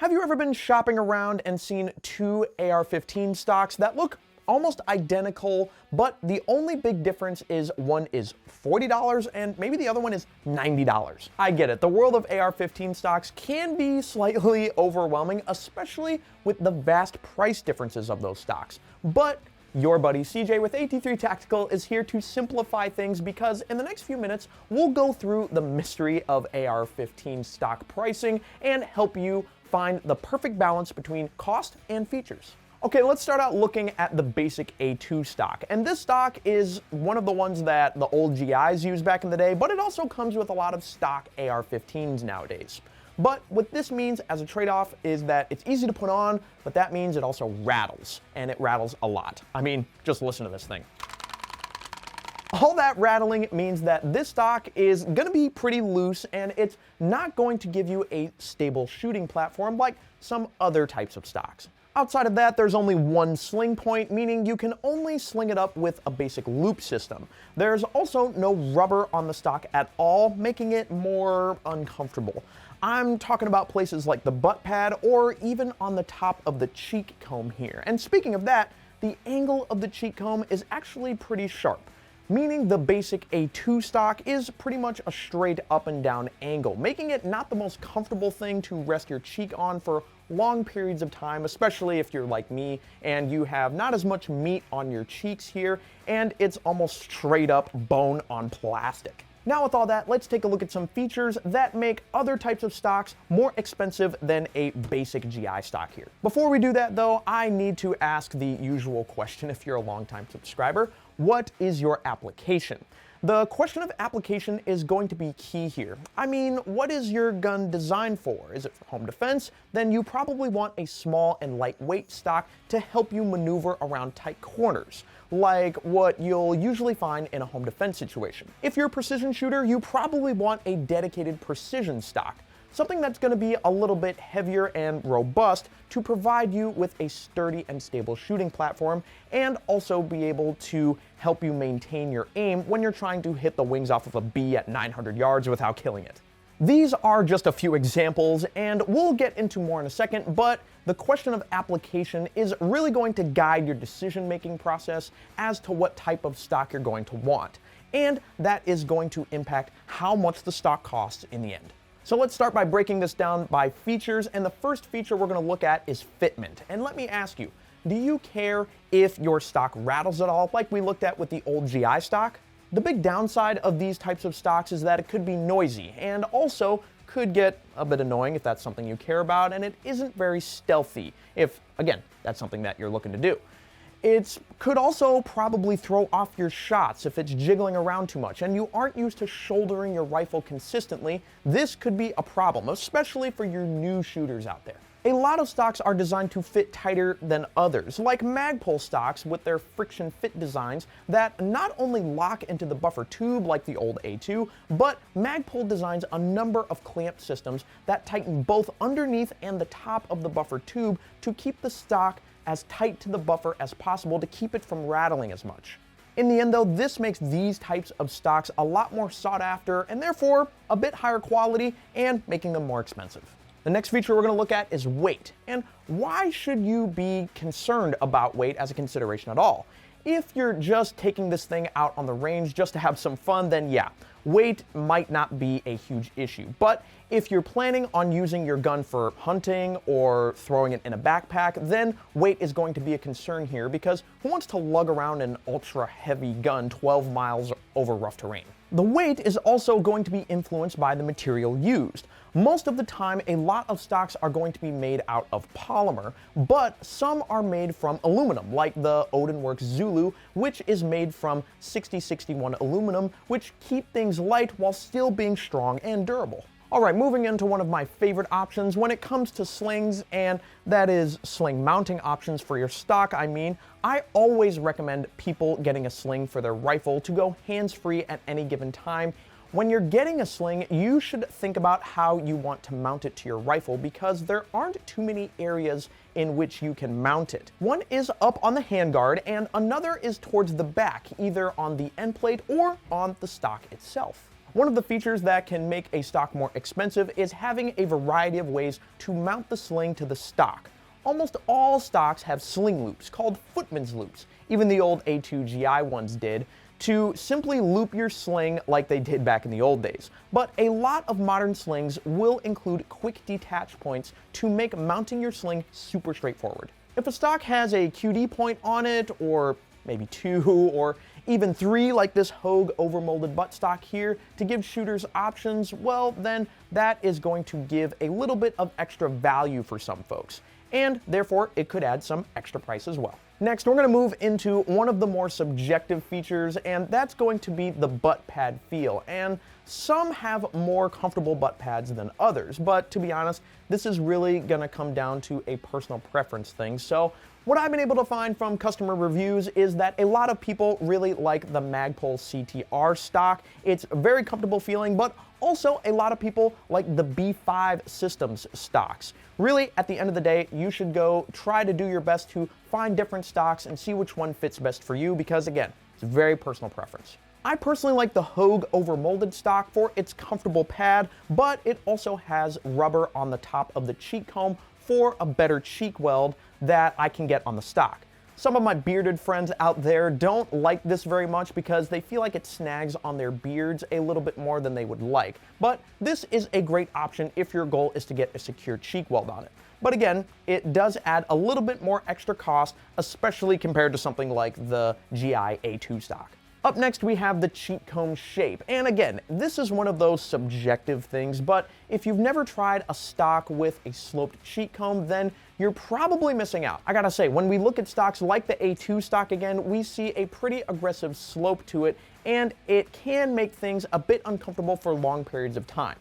Have you ever been shopping around and seen two AR-15 stocks that look almost identical, but the only big difference is one is $40 and maybe the other one is $90? I get it, the world of AR-15 stocks can be slightly overwhelming, especially with the vast price differences of those stocks. But your buddy CJ with AT3 Tactical is here to simplify things, because in the next few minutes, we'll go through the mystery of AR-15 stock pricing and help you find the perfect balance between cost and features. Okay, let's start out looking at the basic A2 stock. And this stock is one of the ones that the old GIs used back in the day, but it also comes with a lot of stock AR-15s nowadays. But what this means as a trade-off is that it's easy to put on, but that means it also rattles, and it rattles a lot. I mean, just listen to this thing. All that rattling means that this stock is going to be pretty loose, and it's not going to give you a stable shooting platform like some other types of stocks. Outside of that, there's only one sling point, meaning you can only sling it up with a basic loop system. There's also no rubber on the stock at all, making it more uncomfortable. I'm talking about places like the butt pad or even on the top of the cheek comb here. And speaking of that, the angle of the cheek comb is actually pretty sharp, meaning the basic A2 stock is pretty much a straight up and down angle, making it not the most comfortable thing to rest your cheek on for long periods of time, especially if you're like me and you have not as much meat on your cheeks here, and it's almost straight up bone on plastic. Now with all that, let's take a look at some features that make other types of stocks more expensive than a basic GI stock here. Before we do that though, I need to ask the usual question if you're a longtime subscriber. What is your application? The question of application is going to be key here. I mean, what is your gun designed for? Is it for home defense? Then you probably want a small and lightweight stock to help you maneuver around tight corners, like what you'll usually find in a home defense situation. If you're a precision shooter, you probably want a dedicated precision stock, something that's going to be a little bit heavier and robust to provide you with a sturdy and stable shooting platform, and also be able to help you maintain your aim when you're trying to hit the wings off of a bee at 900 yards without killing it. These are just a few examples, and we'll get into more in a second, but the question of application is really going to guide your decision-making process as to what type of stock you're going to want, and that is going to impact how much the stock costs in the end. So let's start by breaking this down by features, and the first feature we're going to look at is fitment. And let me ask you, do you care if your stock rattles at all, like we looked at with the old GI stock? The big downside of these types of stocks is that it could be noisy, and also could get a bit annoying if that's something you care about, and it isn't very stealthy if, again, that's something that you're looking to do. It could also probably throw off your shots if it's jiggling around too much and you aren't used to shouldering your rifle consistently. This could be a problem, especially for your new shooters out there. A lot of stocks are designed to fit tighter than others, like Magpul stocks with their friction fit designs that not only lock into the buffer tube like the old A2, but Magpul designs a number of clamp systems that tighten both underneath and the top of the buffer tube to keep the stock as tight to the buffer as possible to keep it from rattling as much. In the end though, this makes these types of stocks a lot more sought after and therefore a bit higher quality and making them more expensive. The next feature we're going to look at is weight. And why should you be concerned about weight as a consideration at all? If you're just taking this thing out on the range just to have some fun, then yeah, weight might not be a huge issue. But if you're planning on using your gun for hunting or throwing it in a backpack, then weight is going to be a concern here, because who wants to lug around an ultra heavy gun 12 miles over rough terrain? The weight is also going to be influenced by the material used. Most of the time, a lot of stocks are going to be made out of polymer, but some are made from aluminum, like the Odinworks Zulu, which is made from 6061 aluminum, which keep things light while still being strong and durable. Alright, moving into one of my favorite options when it comes to slings, and that is sling mounting options for your stock. I always recommend people getting a sling for their rifle to go hands-free at any given time. When you're getting a sling, you should think about how you want to mount it to your rifle, because there aren't too many areas in which you can mount it. One is up on the handguard, and another is towards the back, either on the end plate or on the stock itself. One of the features that can make a stock more expensive is having a variety of ways to mount the sling to the stock. Almost all stocks have sling loops called footman's loops. Even the old A2GI ones did, to simply loop your sling like they did back in the old days. But a lot of modern slings will include quick detach points to make mounting your sling super straightforward. If a stock has a QD point on it, or maybe 2 or even 3 like this Hogue overmolded buttstock here to give shooters options, well then that is going to give a little bit of extra value for some folks, and therefore it could add some extra price as well. Next, we're going to move into one of the more subjective features, and that's going to be the butt pad feel. And some have more comfortable butt pads than others, but to be honest, this is really going to come down to a personal preference thing. So what I've been able to find from customer reviews is that a lot of people really like the Magpul CTR stock. It's very comfortable feeling, but also a lot of people like the B5 Systems stocks. Really, at the end of the day, you should go try to do your best to find different stocks and see which one fits best for you because, again, it's very personal preference. I personally like the Hogue overmolded stock for its comfortable pad, but it also has rubber on the top of the cheek comb for a better cheek weld that I can get on the stock. Some of my bearded friends out there don't like this very much because they feel like it snags on their beards a little bit more than they would like. But this is a great option if your goal is to get a secure cheek weld on it. But again, it does add a little bit more extra cost, especially compared to something like the GI A2 stock. Up next, we have the cheek comb shape. And again, this is one of those subjective things, but if you've never tried a stock with a sloped cheek comb, then you're probably missing out. I gotta say, when we look at stocks like the A2 stock again, we see a pretty aggressive slope to it, and it can make things a bit uncomfortable for long periods of time.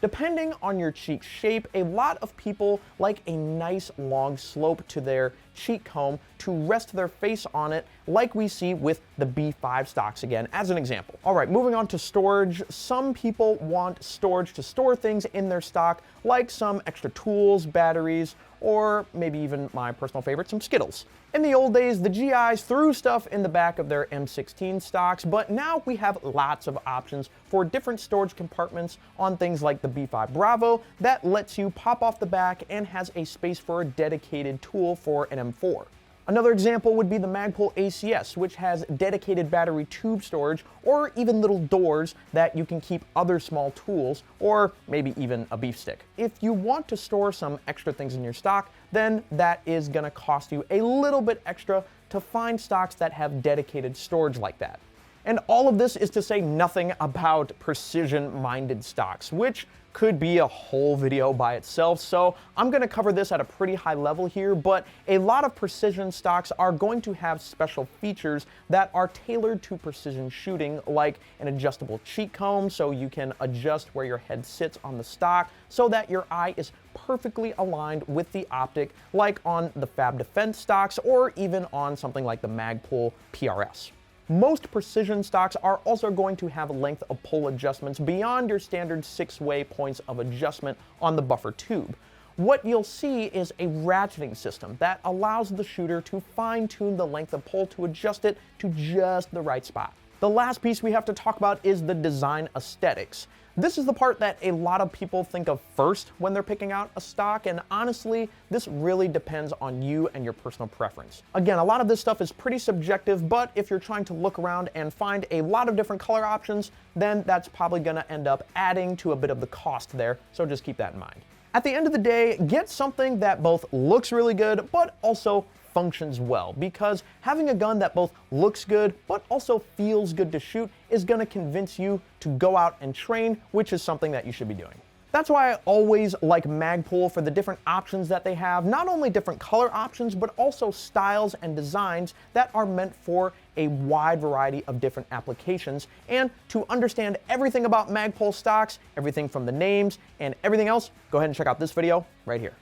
Depending on your cheek shape, a lot of people like a nice long slope to their cheek comb to rest their face on it, like we see with the B5 stocks again, as an example. All right, moving on to storage. Some people want storage to store things in their stock, like some extra tools, batteries, or maybe even my personal favorite, some Skittles. In the old days, the GIs threw stuff in the back of their M16 stocks, but now we have lots of options for different storage compartments on things like the B5 Bravo that lets you pop off the back and has a space for a dedicated tool for an M4. Another example would be the Magpul ACS, which has dedicated battery tube storage or even little doors that you can keep other small tools or maybe even a beef stick. If you want to store some extra things in your stock, then that is going to cost you a little bit extra to find stocks that have dedicated storage like that. And all of this is to say nothing about precision-minded stocks, which could be a whole video by itself, so I'm going to cover this at a pretty high level here, but a lot of precision stocks are going to have special features that are tailored to precision shooting, like an adjustable cheek comb so you can adjust where your head sits on the stock so that your eye is perfectly aligned with the optic, like on the Fab Defense stocks or even on something like the Magpul PRS. Most precision stocks are also going to have length of pull adjustments beyond your standard 6-way points of adjustment on the buffer tube. What you'll see is a ratcheting system that allows the shooter to fine-tune the length of pull to adjust it to just the right spot. The last piece we have to talk about is the design aesthetics. This is the part that a lot of people think of first when they're picking out a stock, and honestly, this really depends on you and your personal preference. Again, a lot of this stuff is pretty subjective, but if you're trying to look around and find a lot of different color options, then that's probably going to end up adding to a bit of the cost there, so just keep that in mind. At the end of the day, get something that both looks really good, but also functions well, because having a gun that both looks good but also feels good to shoot is going to convince you to go out and train, which is something that you should be doing. That's why I always like Magpul for the different options that they have, not only different color options, but also styles and designs that are meant for a wide variety of different applications. And to understand everything about Magpul stocks, everything from the names and everything else, go ahead and check out this video right here.